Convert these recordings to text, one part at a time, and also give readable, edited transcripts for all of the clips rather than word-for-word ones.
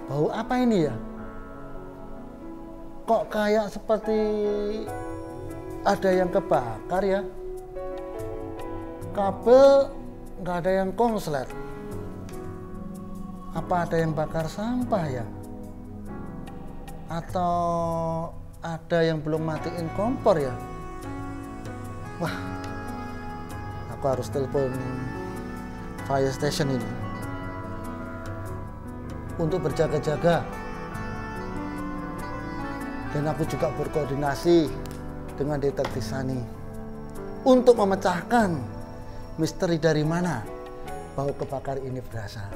Bau apa ini ya? Kok kayak seperti ada yang kebakar ya? Kabel nggak ada yang konslet. Apa ada yang bakar sampah ya? Atau ada yang belum matiin kompor ya? Wah, aku harus telepon fire station ini untuk berjaga-jaga. Dan aku juga berkoordinasi dengan detektif Sani untuk memecahkan misteri dari mana bau kebakar ini berasal.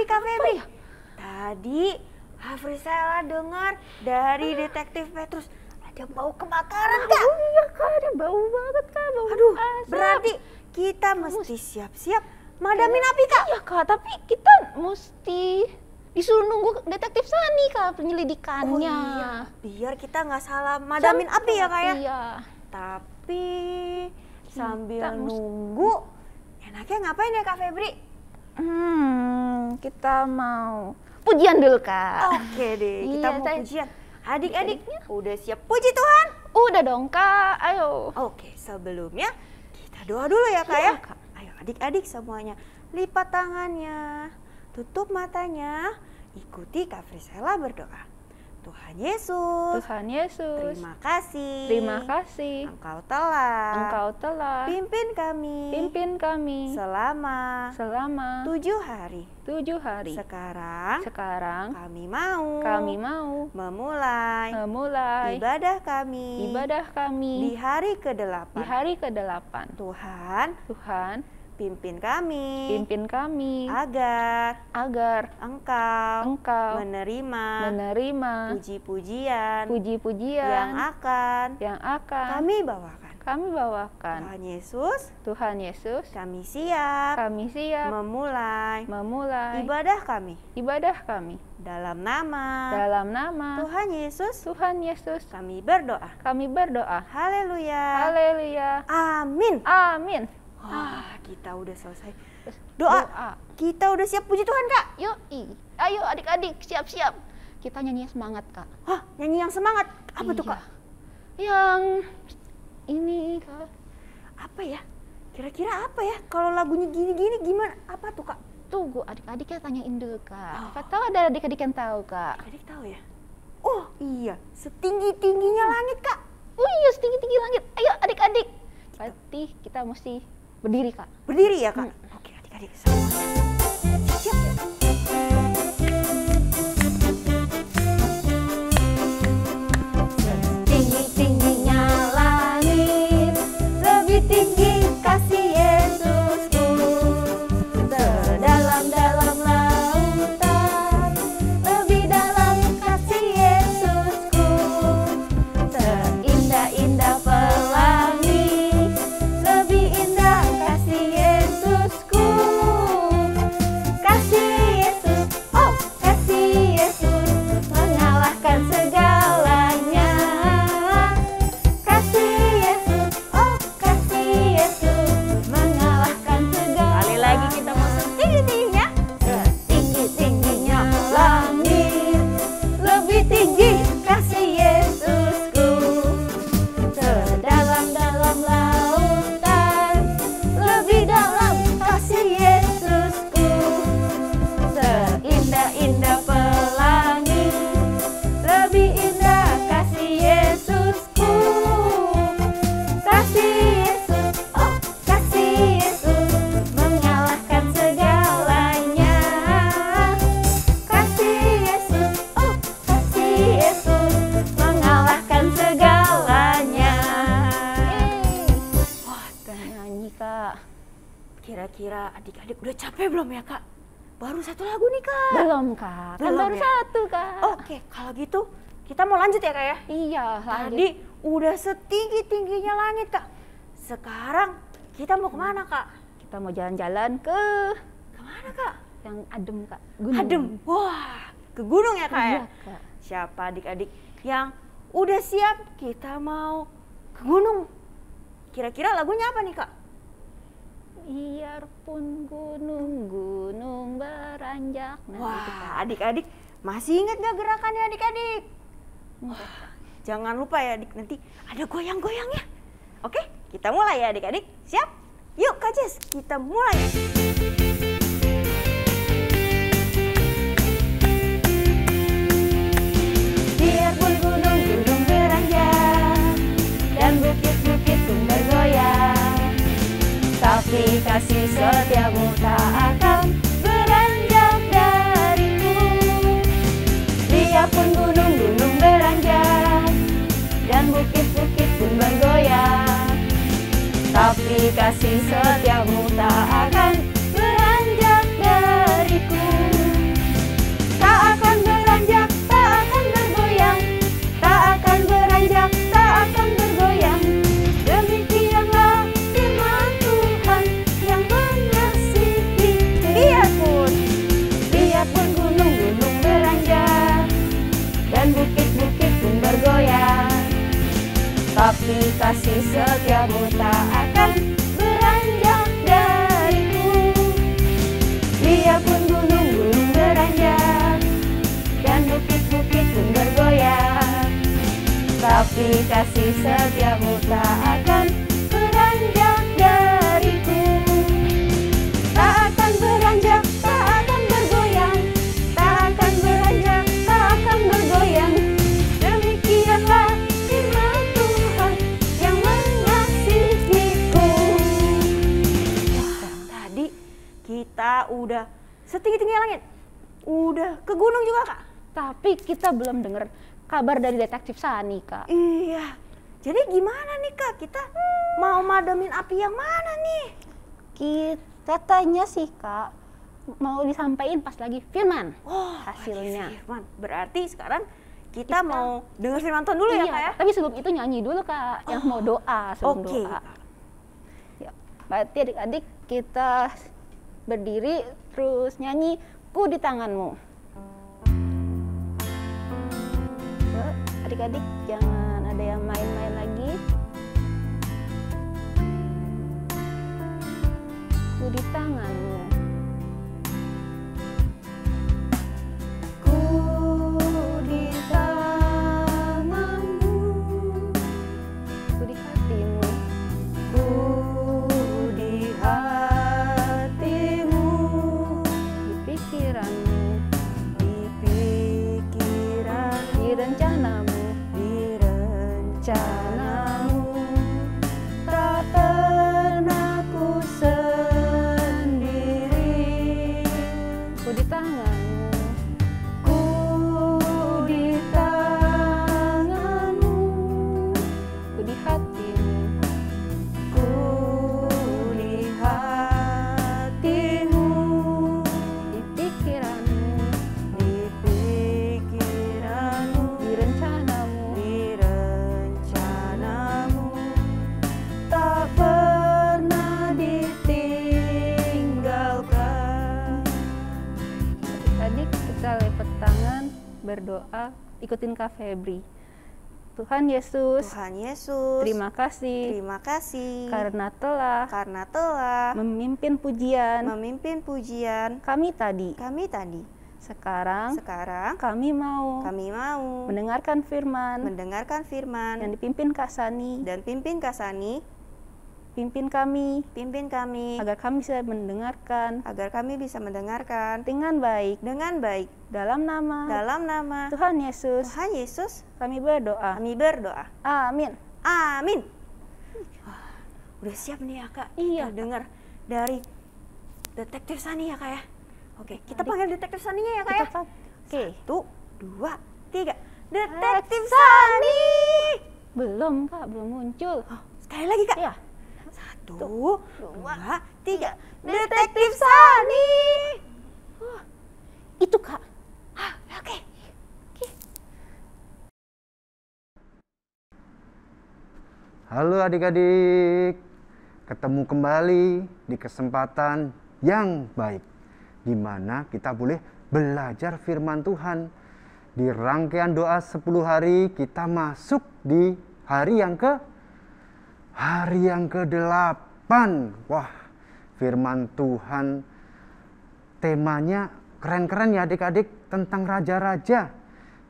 Kak Febri. Tadi Hafrizela dengar dari detektif Petrus ada bau kebakaran, Kak. Oh iya, Kak, ada bau banget, Kak. Bau asap. Berarti kita mesti siap-siap madamin api, Kak. Iya, Kak, tapi kita mesti disuruh nunggu detektif Sani, Kak, penyelidikannya. Oh iya, biar kita nggak salah madamin api ya, Kak ya. Iya. Tapi sambil nunggu, enaknya ngapain ya, Kak Febri? Kita mau pujian dulu, Kak. Oke deh, kita Iya, mau pujian. Adik-adik, udah siap puji Tuhan? Udah dong, Kak. Ayo. Oke, sebelumnya kita doa dulu ya, Kak ya. Iya, Kak. Ayo adik-adik semuanya, lipat tangannya, tutup matanya, ikuti Kak Frizela berdoa. Tuhan Yesus, Tuhan Yesus, terima kasih. terima kasih. Engkau telah pimpin kami selama 7 hari. 7 hari. Sekarang kami mau memulai ibadah kami di hari ke-8. Tuhan, pimpin kami agar Engkau menerima puji-pujian yang akan kami bawakan. Tuhan Yesus, kami siap memulai ibadah kami. Dalam nama Tuhan Yesus, kami berdoa. Haleluya. Amin. Wah, kita udah selesai doa. Kita udah siap puji Tuhan, Kak. Ayo adik-adik, siap-siap. Kita nyanyi semangat, Kak. Hah, nyanyi yang semangat. Apa tuh, Kak? Yang ini, Kak. Apa ya? Kira-kira apa ya? Kalau lagunya gini-gini gimana? Apa tuh, Kak? Tunggu, adik-adik ya tanyain dulu, Kak. Siapa tahu ada adik-adik yang tahu, Kak. Adik tahu ya? Oh iya, setinggi-tingginya langit, Kak. Oh iya, setinggi-tinggi langit. Ayo adik-adik. Berarti kita mesti berdiri, Kak. Berdiri ya, Kak? Oke, adik-adik semuanya. Siap ya? Tinggi-tingginya langit, lebih tinggi kasih Yesusku. Sedalam-dalam lautan, lebih dalam kasih Yesusku. Seindah-indah pelangi, lebih indah kasih Yesusku. Kasih Yesus, oh kasih Yesus, mengalahkan segalanya. Kasih Yesus, oh kasih Yesus, mengalahkan segalanya. Kali lagi kita mau setinggi-tingginya. Setinggi-tingginya langit, lebih tinggi kasih Yesusku. Sedalam-dalam lautan, lebih dalam kasih Yesusku. Seindah-indah pelangi, lebih indah kasih Yesusku. Kasih Yesus, oh kasih Yesus, mengalahkan segalanya. Kasih Yesus, oh kasih Yesus, mengalahkan segalanya. Wah, Nyanyi, Kak. kira-kira adik-adik udah capek belum ya, Kak? Baru satu lagu nih, Kak. Belum, Kak. Kan Belum baru ya? satu, Kak. Oke, kalau gitu kita mau lanjut ya, Kak ya? Iya, lanjut. Tadi udah setinggi-tingginya langit, Kak. Sekarang kita mau kemana, Kak? Kita mau jalan-jalan ke Kemana, Kak? yang adem, Kak. Adem. Wah, ke gunung ya, Kak ya? Iya, Kak. siapa adik-adik yang udah siap kita mau ke gunung? Kira-kira lagunya apa nih Kak? Biarpun gunung-gunung beranjak. Nah, itu, Kak. Wah, adik-adik masih ingat gak gerakannya adik-adik? Enggak, Kak. Jangan lupa ya adik, nanti ada goyang-goyangnya. Oke, kita mulai ya adik-adik. Siap? Yuk Kak Jess, kita mulai. Biarpun gunung-gunung beranjak dan bukit-bukit pun bergoyang, tapi kasih setiamu tak akan beranjak dariku. Biarpun gunung-gunung beranjak dan bukit-bukit pun bergoyang, tapi kasih setiamu tak akan beranjak dariku. Tak akan beranjak, tak akan bergoyang, tak akan beranjak, tak akan bergoyang. Demikianlah firman Tuhan yang mengasihiku. Biarpun gunung-gunung beranjak dan bukit-bukit pun bergoyang, tapi kasih setiamu tak akan beranjak dariku. Biarpun gunung-gunung beranjak dan bukit-bukit pun bergoyang, tapi kasih setiamu tak akan beranjak dariku. Tak akan beranjak, tak akan bergoyang, tak akan beranjak, tak akan bergoyang. Demikianlah firman Tuhan yang mengasihiku. Wah, tadi kita udah setinggi-tinggi langit, udah ke gunung juga Kak. Tapi kita belum dengar kabar dari Detektif Sani, Kak. Iya, jadi gimana nih Kak, kita mau mademin api yang mana nih? Katanya sih, Kak, mau disampaikan pas lagi firman. Oh, hasilnya. Firman. Berarti sekarang kita mau dengar firman Tuhan dulu ya Iya, Kak ya? tapi sebelum itu nyanyi dulu, Kak, yang mau doa sebelum Oke. doa. Ya, berarti adik-adik kita berdiri terus nyanyi Ku di Tanganmu. Yuk, adik-adik jangan ada yang main-main lagi. Ku di tanganmu. Ku di tanganmu, Ku di hatimu. ku di hatimu, Di pikiranmu. di pikiran, Di rencanamu. di rencanamu. Tak pernah ku sendiri. Ku di tanganmu. Ku di tanganmu, Ku di hatimu. ku di hatimu, Di pikiranmu. di pikiranmu, Di rencanamu. di rencanamu. Tak pernah ditinggalkan. Adik kita lipat tangan berdoa, ikutin Kak Febri. Tuhan Yesus, Tuhan Yesus, terima kasih terima kasih karena telah memimpin pujian memimpin pujian kami tadi. kami tadi. Sekarang Sekarang kami mau kami mau mendengarkan firman mendengarkan firman yang dipimpin Kak Sani. dan pimpin Kak Sani, Pimpin kami pimpin kami agar kami bisa mendengarkan dengan baik. Dalam nama Dalam nama Tuhan Yesus Tuhan Yesus kami berdoa. kami berdoa. Amin. Amin. Wah, udah siap nih ya Kak? Iya. Kita dengar dari Detektif Sani ya Kak ya? Oke, kita panggil Detektif Saninya ya Kak ya? Oke. 1, 2, 3. Detektif Sani! Belum Kak, belum muncul. Oh, sekali lagi Kak. Ya. 1, 2, 3. Detektif Sani! Itu Kak. Oke. Halo adik-adik, ketemu kembali di kesempatan yang baik, di mana kita boleh belajar firman Tuhan. Di rangkaian doa 10 hari kita masuk di hari yang ke-8. Wah, firman Tuhan temanya keren-keren ya adik-adik, tentang raja-raja.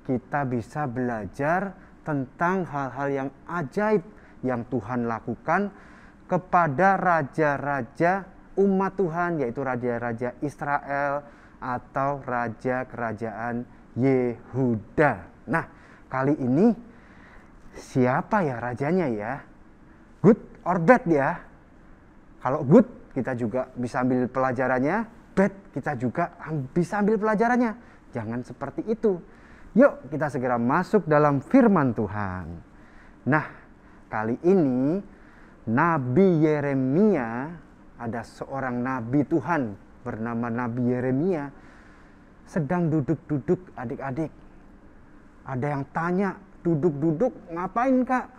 Kita bisa belajar tentang hal-hal yang ajaib yang Tuhan lakukan kepada raja-raja umat Tuhan, yaitu raja-raja Israel atau raja kerajaan Yehuda. Nah, kali ini siapa ya rajanya ya? Good or bad ya? Kalau good, kita juga bisa ambil pelajarannya. Bad, kita juga bisa ambil pelajarannya. Jangan seperti itu. Yuk kita segera masuk dalam firman Tuhan. Nah, kali ini Nabi Yeremia, ada seorang nabi Tuhan bernama Nabi Yeremia, sedang duduk-duduk adik-adik. Ada yang tanya, duduk-duduk ngapain kak?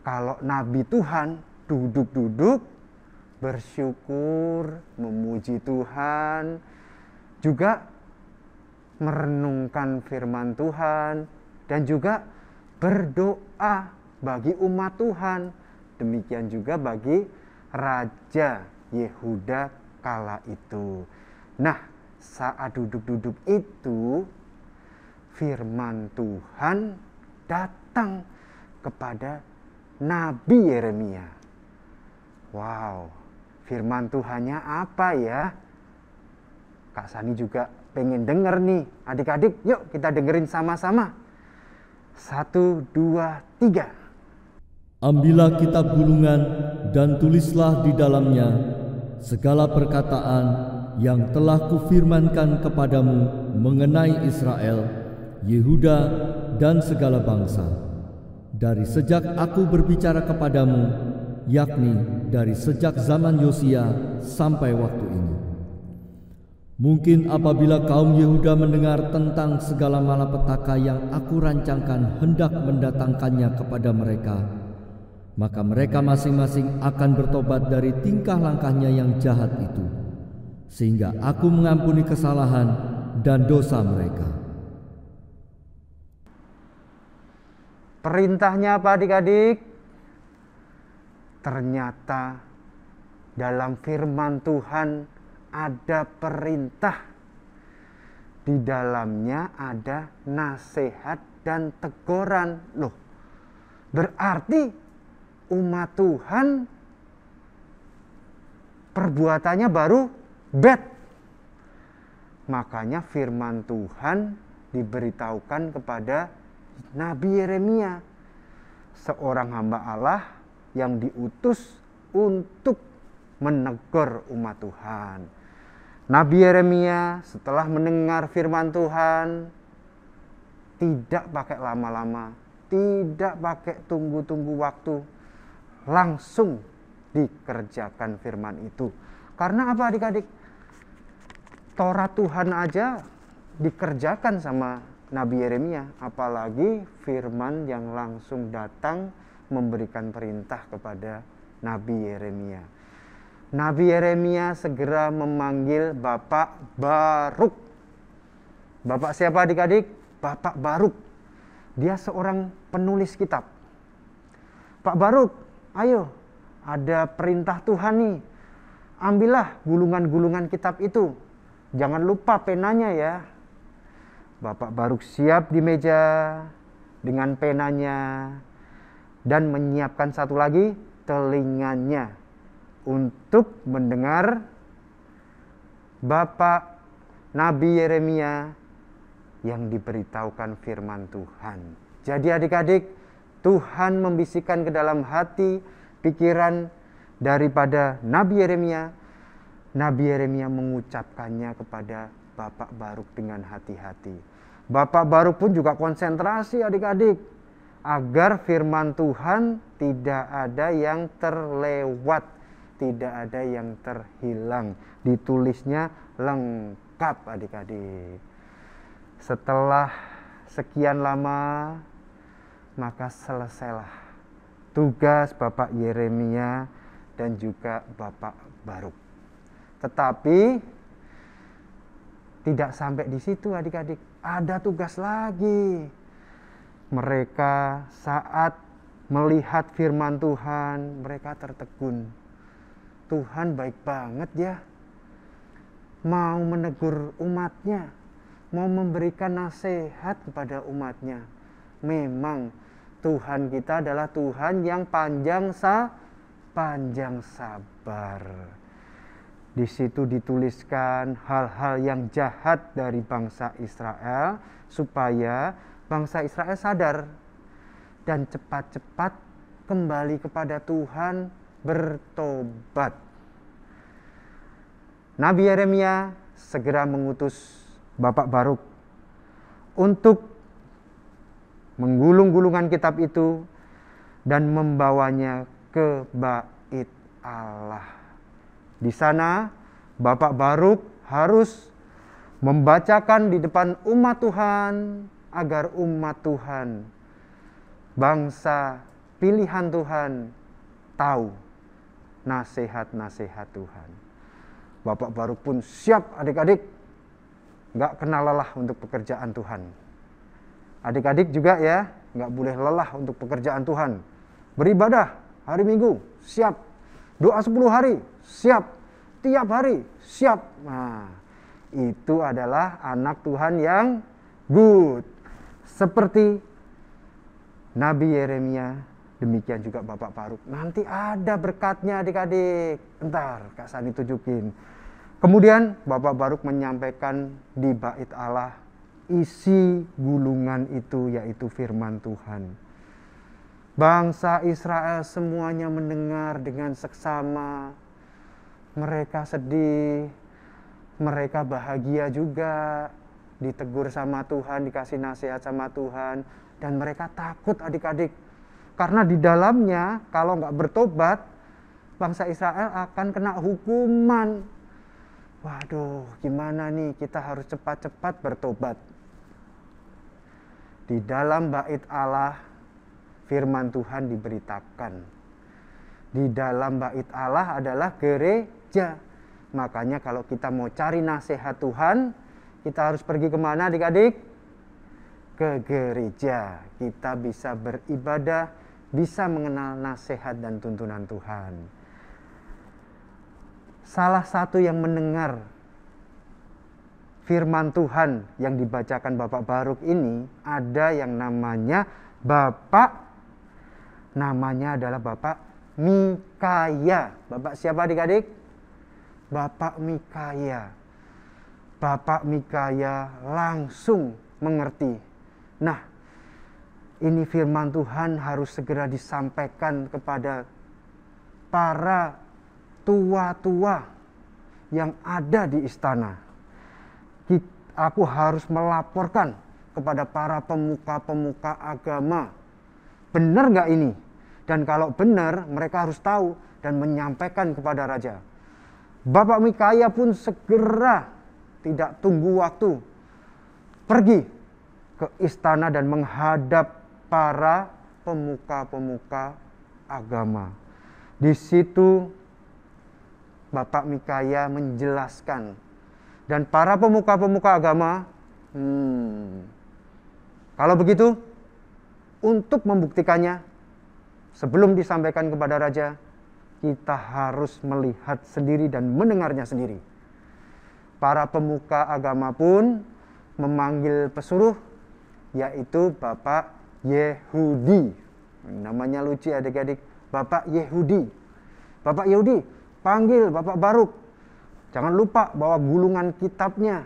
Kalau nabi Tuhan duduk-duduk, bersyukur, memuji Tuhan, juga merenungkan firman Tuhan, dan juga berdoa bagi umat Tuhan. Demikian juga bagi Raja Yehuda kala itu. Nah, saat duduk-duduk itu, firman Tuhan datang kepada Nabi Yeremia. Wow, firman Tuhannya apa ya? Kak Sani juga pengen denger nih. Adik-adik, yuk kita dengerin sama-sama. 1, 2, 3. Ambillah kitab gulungan dan tulislah di dalamnya segala perkataan yang telah kufirmankan kepadamu mengenai Israel, Yehuda, dan segala bangsa. Dari sejak aku berbicara kepadamu, yakni dari sejak zaman Yosia sampai waktu ini. Mungkin apabila kaum Yehuda mendengar tentang segala malapetaka yang aku rancangkan hendak mendatangkannya kepada mereka, maka mereka masing-masing akan bertobat dari tingkah langkahnya yang jahat itu, sehingga aku mengampuni kesalahan dan dosa mereka. Perintahnya apa adik-adik? Ternyata dalam firman Tuhan ada perintah. Di dalamnya ada nasihat dan teguran. Loh, berarti umat Tuhan perbuatannya baru bad. Makanya firman Tuhan diberitahukan kepada Nabi Yeremia, seorang hamba Allah yang diutus untuk menegur umat Tuhan. Nabi Yeremia setelah mendengar firman Tuhan, tidak pakai lama-lama, tidak pakai tunggu-tunggu waktu, langsung dikerjakan firman itu. Karena apa adik-adik? Taurat Tuhan aja dikerjakan sama Nabi Yeremia, apalagi firman yang langsung datang memberikan perintah kepada Nabi Yeremia. Nabi Yeremia segera memanggil Bapak Baruk. Bapak siapa adik-adik? Bapak Baruk. Dia seorang penulis kitab. Pak Baruk, ayo, ada perintah Tuhan nih. Ambillah gulungan-gulungan kitab itu. Jangan lupa penanya ya. Bapak Baruk siap di meja dengan penanya dan menyiapkan satu lagi telinganya untuk mendengar Bapak Nabi Yeremia yang diberitahukan firman Tuhan. Jadi adik-adik, Tuhan membisikkan ke dalam hati, pikiran daripada Nabi Yeremia. Nabi Yeremia mengucapkannya kepada Bapak Baruk dengan hati-hati. Bapak Baruk pun juga konsentrasi adik-adik, agar firman Tuhan tidak ada yang terlewat, tidak ada yang terhilang. Ditulisnya lengkap adik-adik. Setelah sekian lama, maka selesailah tugas Bapak Yeremia dan juga Bapak Baruk. Tetapi Tidak sampai di situ adik-adik, ada tugas lagi. Mereka saat melihat firman Tuhan, mereka tertegun. Tuhan baik banget ya, mau menegur umatnya, mau memberikan nasihat kepada umatnya. Memang Tuhan kita adalah Tuhan yang panjang sabar. Di situ dituliskan hal-hal yang jahat dari bangsa Israel supaya bangsa Israel sadar dan cepat-cepat kembali kepada Tuhan, bertobat. Nabi Yeremia segera mengutus Bapak Baruk untuk menggulung-gulungan kitab itu dan membawanya ke Bait Allah. Di sana Bapak Baruk harus membacakan di depan umat Tuhan agar umat Tuhan, bangsa pilihan Tuhan, tahu nasihat-nasihat Tuhan. Bapak Baruk pun siap adik-adik, gak kenal lelah untuk pekerjaan Tuhan. Adik-adik juga ya, gak boleh lelah untuk pekerjaan Tuhan. Beribadah hari Minggu, siap. Doa 10 hari, siap. Tiap hari, siap. Nah, itu adalah anak Tuhan yang good. Seperti Nabi Yeremia, demikian juga Bapak Baruk. Nanti ada berkatnya adik-adik. Entar Kak Sani tunjukin. Kemudian Bapak Baruk menyampaikan di Bait Allah isi gulungan itu, yaitu firman Tuhan. Bangsa Israel semuanya mendengar dengan seksama. Mereka sedih, mereka bahagia juga, ditegur sama Tuhan, dikasih nasihat sama Tuhan, dan mereka takut adik-adik. Karena di dalamnya kalau nggak bertobat, bangsa Israel akan kena hukuman. Waduh, gimana nih, kita harus cepat-cepat bertobat. Di dalam Bait Allah, firman Tuhan diberitakan. Di dalam Bait Allah adalah gereja. Makanya kalau kita mau cari nasihat Tuhan, kita harus pergi kemana adik-adik? Ke gereja. Kita bisa beribadah, bisa mengenal nasihat dan tuntunan Tuhan. Salah satu yang mendengar firman Tuhan yang dibacakan Bapak Baruk ini, ada yang namanya namanya adalah Bapak Mikaya. Bapak siapa adik-adik? Bapak Mikaya. Bapak Mikaya langsung mengerti. Nah, ini firman Tuhan harus segera disampaikan kepada para tua-tua yang ada di istana. Aku harus melaporkan kepada para pemuka-pemuka agama. Benar nggak ini? Dan kalau benar, mereka harus tahu dan menyampaikan kepada raja. Bapak Mikaya pun segera, tidak tunggu waktu, pergi ke istana dan menghadap para pemuka-pemuka agama. Di situ Bapak Mikaya menjelaskan, dan para pemuka-pemuka agama, kalau begitu, untuk membuktikannya, sebelum disampaikan kepada raja, kita harus melihat sendiri dan mendengarnya sendiri. Para pemuka agama pun memanggil pesuruh, yaitu Bapak Yehudi. Namanya lucu adik-adik, Bapak Yehudi. Bapak Yehudi, panggil Bapak Baruk. Jangan lupa bawa gulungan kitabnya.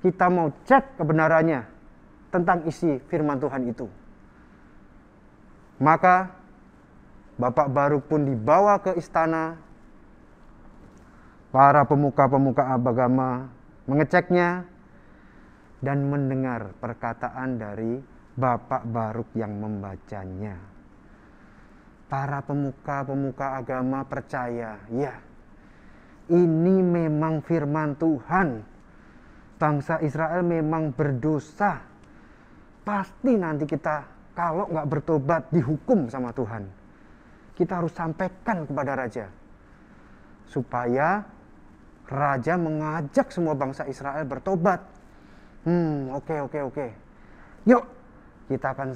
Kita mau cek kebenarannya tentang isi firman Tuhan itu. Maka Bapak Baruk pun dibawa ke istana. Para pemuka-pemuka agama mengeceknya dan mendengar perkataan dari Bapak Baruk yang membacanya. Para pemuka-pemuka agama percaya, ya, ini memang firman Tuhan. Bangsa Israel memang berdosa. Pasti nanti kita kalau nggak bertobat dihukum sama Tuhan. Kita harus sampaikan kepada raja supaya raja mengajak semua bangsa Israel bertobat. Oke. Yuk, kita akan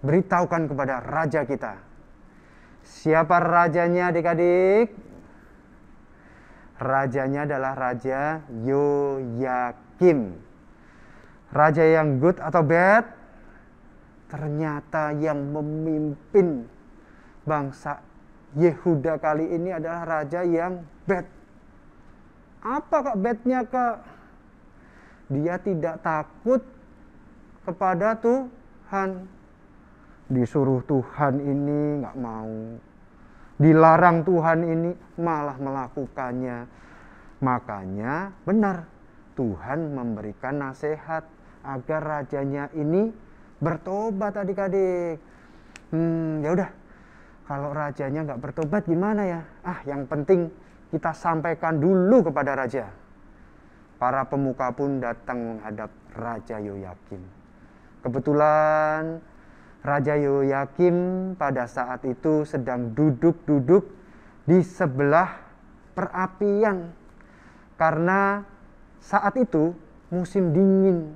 beritahukan kepada raja kita. Siapa rajanya adik-adik? Rajanya adalah Raja Yoyakim. Raja yang good atau bad? Ternyata yang memimpin bangsa Yehuda kali ini adalah raja yang bad. Apa kak badnya kak? Dia tidak takut kepada Tuhan. Disuruh Tuhan ini nggak mau. Dilarang Tuhan ini malah melakukannya. Makanya benar Tuhan memberikan nasihat agar rajanya ini bertobat adik-adik. Ya udah, kalau rajanya nggak bertobat gimana ya? Yang penting kita sampaikan dulu kepada raja. Para pemuka pun datang menghadap Raja Yoyakim. Kebetulan Raja Yoyakim pada saat itu sedang duduk-duduk di sebelah perapian. Karena saat itu musim dingin.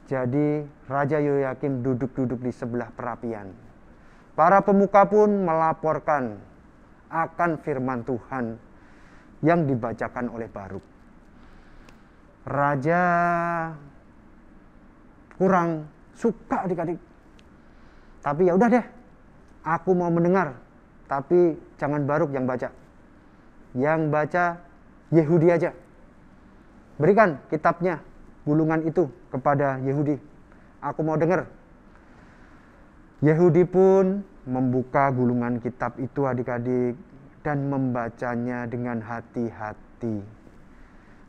Jadi Raja Yoyakim duduk-duduk di sebelah perapian. Para pemuka pun melaporkan akan firman Tuhan yang dibacakan oleh Baruk. Raja kurang suka adik-adik. Tapi ya udah deh, aku mau mendengar. Tapi jangan Baruk yang baca. Yang baca Yehudi aja. Berikan kitabnya, gulungan itu kepada Yehudi. Aku mau dengar. Yehudi pun membuka gulungan kitab itu adik-adik dan membacanya dengan hati-hati.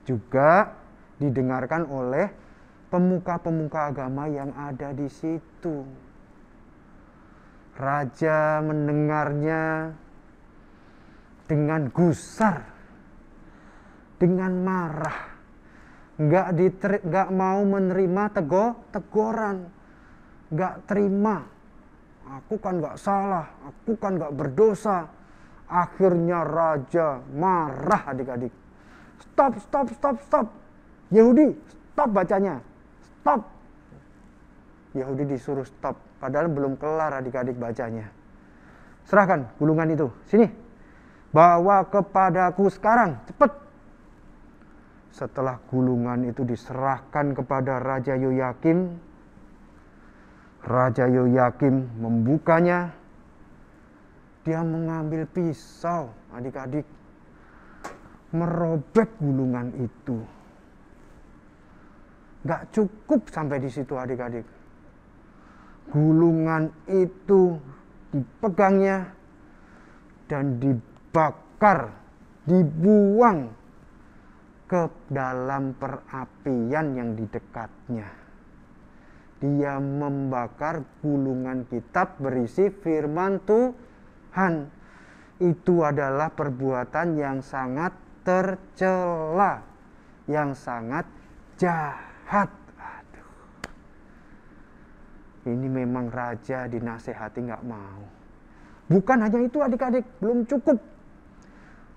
Juga didengarkan oleh pemuka-pemuka agama yang ada di situ. Raja mendengarnya dengan gusar, dengan marah, nggak mau menerima teguran, nggak terima. Aku kan nggak salah, aku kan nggak berdosa. Akhirnya raja marah adik-adik. Stop. Yehudi, stop bacanya. Stop. Yehudi disuruh stop. Padahal belum kelar adik-adik bacanya. Serahkan gulungan itu. Sini. Bawa kepadaku sekarang. Cepat. Setelah gulungan itu diserahkan kepada Raja Yoyakim. Raja Yoyakim membukanya. Dia mengambil pisau adik-adik. Merobek gulungan itu. Gak cukup sampai di situ adik-adik. Gulungan itu dipegangnya dan dibakar, dibuang ke dalam perapian yang di dekatnya. Dia membakar gulungan kitab berisi firman Tuhan. Itu adalah perbuatan yang sangat tercela, yang sangat jahat. Aduh. Ini memang raja dinasehati nggak mau. Bukan hanya itu adik-adik, belum cukup.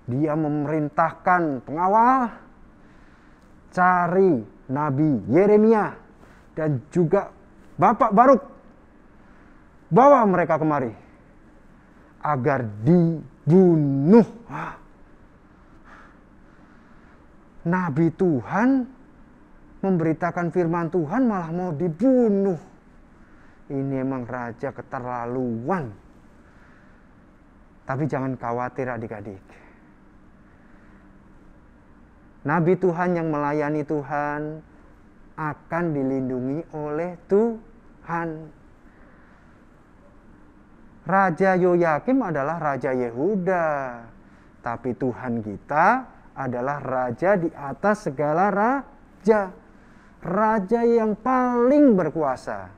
Dia memerintahkan pengawal cari Nabi Yeremia dan juga Bapak Baruk. Bawa mereka kemari agar dibunuh. Nabi Tuhan memberitakan firman Tuhan malah mau dibunuh. Ini emang raja keterlaluan. Tapi jangan khawatir adik-adik. Nabi Tuhan yang melayani Tuhan akan dilindungi oleh Tuhan. Raja Yoyakim adalah Raja Yehuda. Tapi Tuhan kita adalah Raja di atas segala raja. Raja yang paling berkuasa.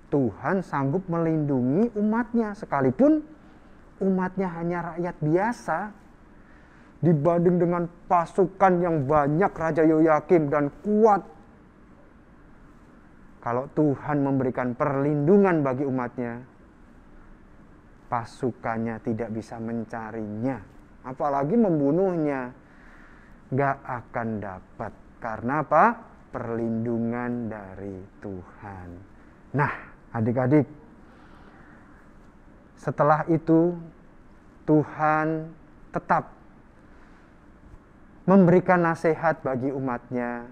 Tuhan sanggup melindungi umatnya. Sekalipun umatnya hanya rakyat biasa. Dibanding dengan pasukan yang banyak Raja Yoyakim dan kuat. Kalau Tuhan memberikan perlindungan bagi umatnya, pasukannya tidak bisa mencarinya, apalagi membunuhnya. nggak akan dapat. Karena apa? Perlindungan dari Tuhan. Nah, adik-adik, setelah itu Tuhan tetap memberikan nasihat bagi umatnya,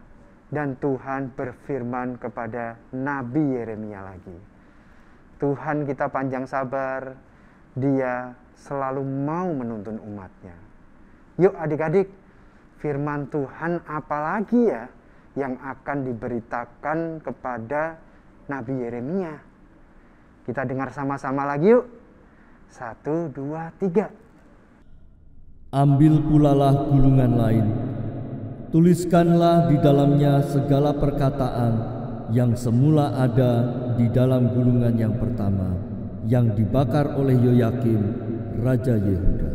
dan Tuhan berfirman kepada Nabi Yeremia lagi. Tuhan kita panjang sabar, Dia selalu mau menuntun umatnya. Yuk adik-adik, firman Tuhan apalagi ya yang akan diberitakan kepada Nabi Yeremia? Kita dengar sama-sama lagi yuk. 1, 2, 3. Ambil pulalah gulungan lain, tuliskanlah di dalamnya segala perkataan yang semula ada di dalam gulungan yang pertama, yang dibakar oleh Yoyakim, Raja Yehuda.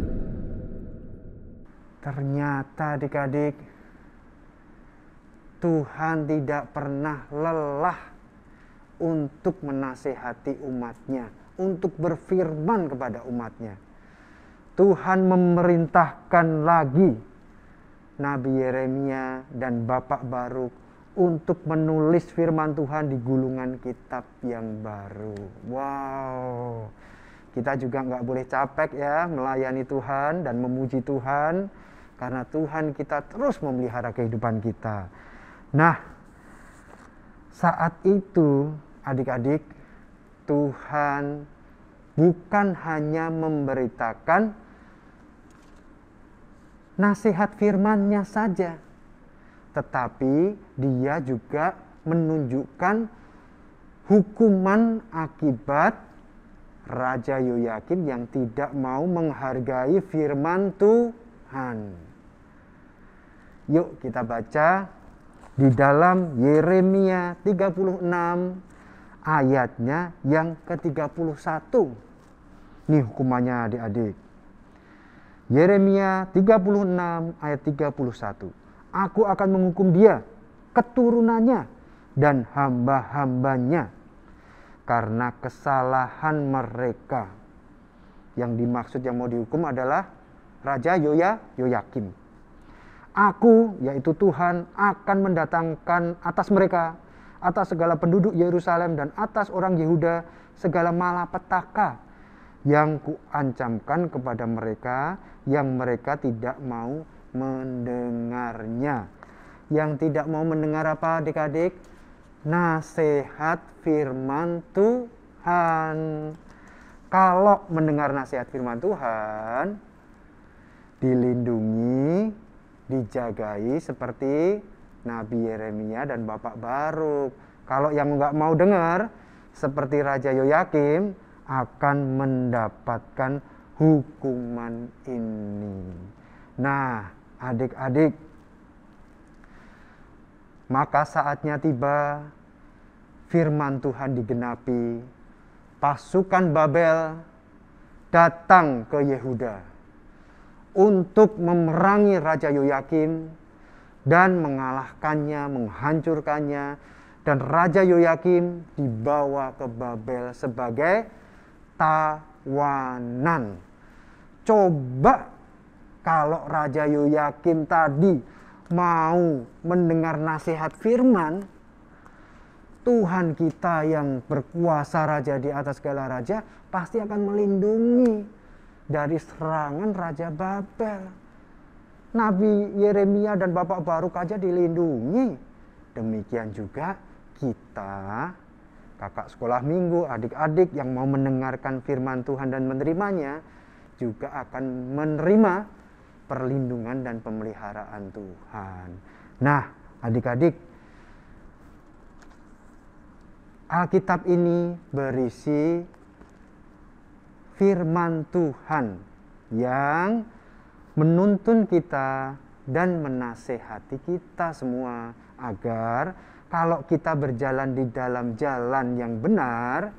Ternyata adik-adik, Tuhan tidak pernah lelah untuk menasehati umatnya, untuk berfirman kepada umatnya. Tuhan memerintahkan lagi Nabi Yeremia dan Bapak Baruk untuk menulis firman Tuhan di gulungan kitab yang baru. Wow, kita juga nggak boleh capek ya melayani Tuhan dan memuji Tuhan, karena Tuhan kita terus memelihara kehidupan kita. Nah, saat itu adik-adik, Tuhan bukan hanya memberitakan nasihat firman-Nya saja, tetapi Dia juga menunjukkan hukuman akibat Raja Yoyakim yang tidak mau menghargai firman Tuhan. Yuk kita baca di dalam Yeremia 36 ayatnya yang ke-31. Nih hukumannya adik-adik. Yeremia 36 ayat 31. Aku akan menghukum dia, keturunannya, dan hamba-hambanya karena kesalahan mereka. Yang dimaksud yang mau dihukum adalah Raja Yoyakim. Aku, yaitu Tuhan, akan mendatangkan atas mereka, atas segala penduduk Yerusalem dan atas orang Yehuda, segala malapetaka yang kuancamkan kepada mereka, yang mereka tidak mau mendengarnya. Yang tidak mau mendengar apa adik-adik? Nasihat firman Tuhan. Kalau mendengar nasihat firman Tuhan, dilindungi, dijagai seperti Nabi Yeremia dan Bapak Baruk. Kalau yang nggak mau dengar, seperti Raja Yoyakim, akan mendapatkan hukuman ini. Nah, adik-adik, maka saatnya tiba, firman Tuhan digenapi. Pasukan Babel datang ke Yehuda untuk memerangi Raja Yoyakim dan mengalahkannya, menghancurkannya. Dan Raja Yoyakim dibawa ke Babel sebagai tawanan. Coba kalau Raja Yoyakim tadi mau mendengar nasihat firman, Tuhan kita yang berkuasa raja di atas segala raja pasti akan melindungi dari serangan Raja Babel. Nabi Yeremia dan Bapak Baruk aja dilindungi. Demikian juga kita, kakak sekolah minggu, adik-adik yang mau mendengarkan firman Tuhan dan menerimanya, juga akan menerima perlindungan dan pemeliharaan Tuhan. Nah, adik-adik, Alkitab ini berisi firman Tuhan yang menuntun kita dan menasehati kita semua, agar kalau kita berjalan di dalam jalan yang benar,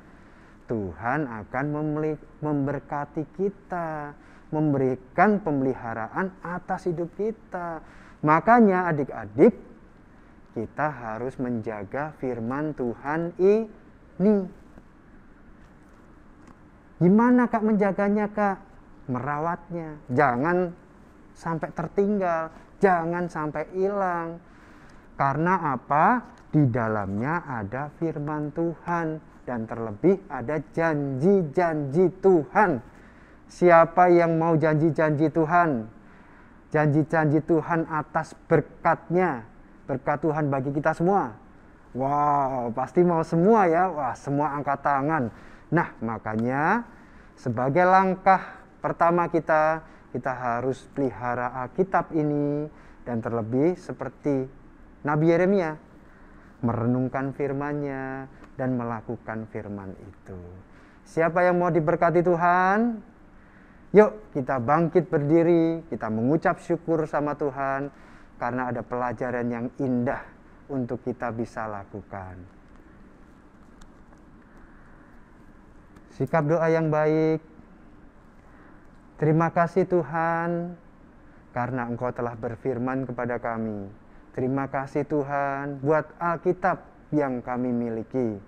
Tuhan akan memberkati kita, memberikan pemeliharaan atas hidup kita. Makanya adik-adik, kita harus menjaga firman Tuhan ini. Gimana Kak menjaganya Kak? Merawatnya. Jangan sampai tertinggal. Jangan sampai hilang. Karena apa? Di dalamnya ada firman Tuhan dan terlebih ada janji-janji Tuhan. Siapa yang mau janji-janji Tuhan? Janji-janji Tuhan atas berkat-Nya, berkat Tuhan bagi kita semua. Wow, pasti mau semua ya. Wah, semua angkat tangan. Nah, makanya sebagai langkah pertama kita harus pelihara Alkitab ini, dan terlebih seperti Nabi Yeremia, merenungkan firman-Nya dan melakukan firman itu. Siapa yang mau diberkati Tuhan? Yuk kita bangkit berdiri, kita mengucap syukur sama Tuhan karena ada pelajaran yang indah untuk kita bisa lakukan. Sikap doa yang baik. Terima kasih Tuhan karena Engkau telah berfirman kepada kami. Terima kasih Tuhan buat Alkitab yang kami miliki.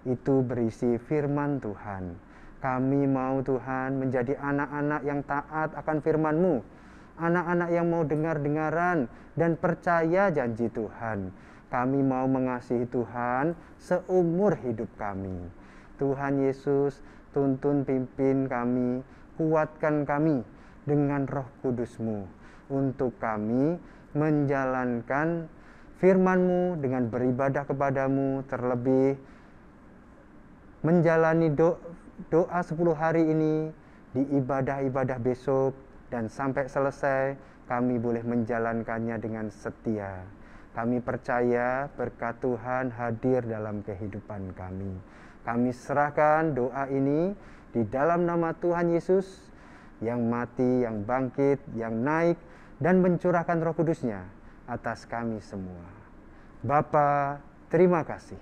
Itu berisi firman Tuhan. Kami mau Tuhan menjadi anak-anak yang taat akan firman-Mu. Anak-anak yang mau dengar-dengaran dan percaya janji Tuhan. Kami mau mengasihi Tuhan seumur hidup kami. Tuhan Yesus, tuntun pimpin kami, kuatkan kami dengan Roh Kudus-Mu. Untuk kami menjalankan firman-Mu dengan beribadah kepadamu, terlebih menjalani doa 10 hari ini di ibadah-ibadah besok, dan sampai selesai kami boleh menjalankannya dengan setia. Kami percaya berkat Tuhan hadir dalam kehidupan kami. Kami serahkan doa ini di dalam nama Tuhan Yesus yang mati, yang bangkit, yang naik dan mencurahkan Roh Kudus-Nya atas kami semua. Bapa, terima kasih.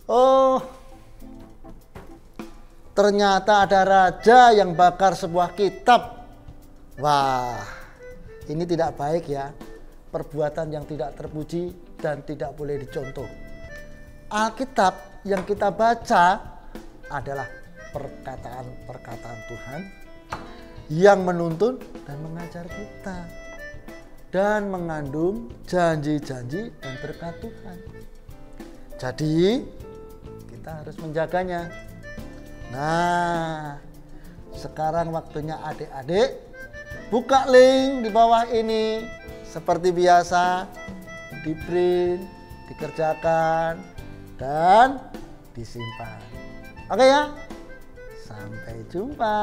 Oh, ternyata ada raja yang bakar sebuah kitab. Wah, ini tidak baik ya. Perbuatan yang tidak terpuji dan tidak boleh dicontoh. Alkitab yang kita baca adalah perkataan-perkataan Tuhan yang menuntun dan mengajar kita, dan mengandung janji-janji dan berkat Tuhan. Jadi kita harus menjaganya. Nah, sekarang waktunya adik-adik buka link di bawah ini. Seperti biasa, di print, dikerjakan, dan disimpan. Oke ya? Sampai jumpa.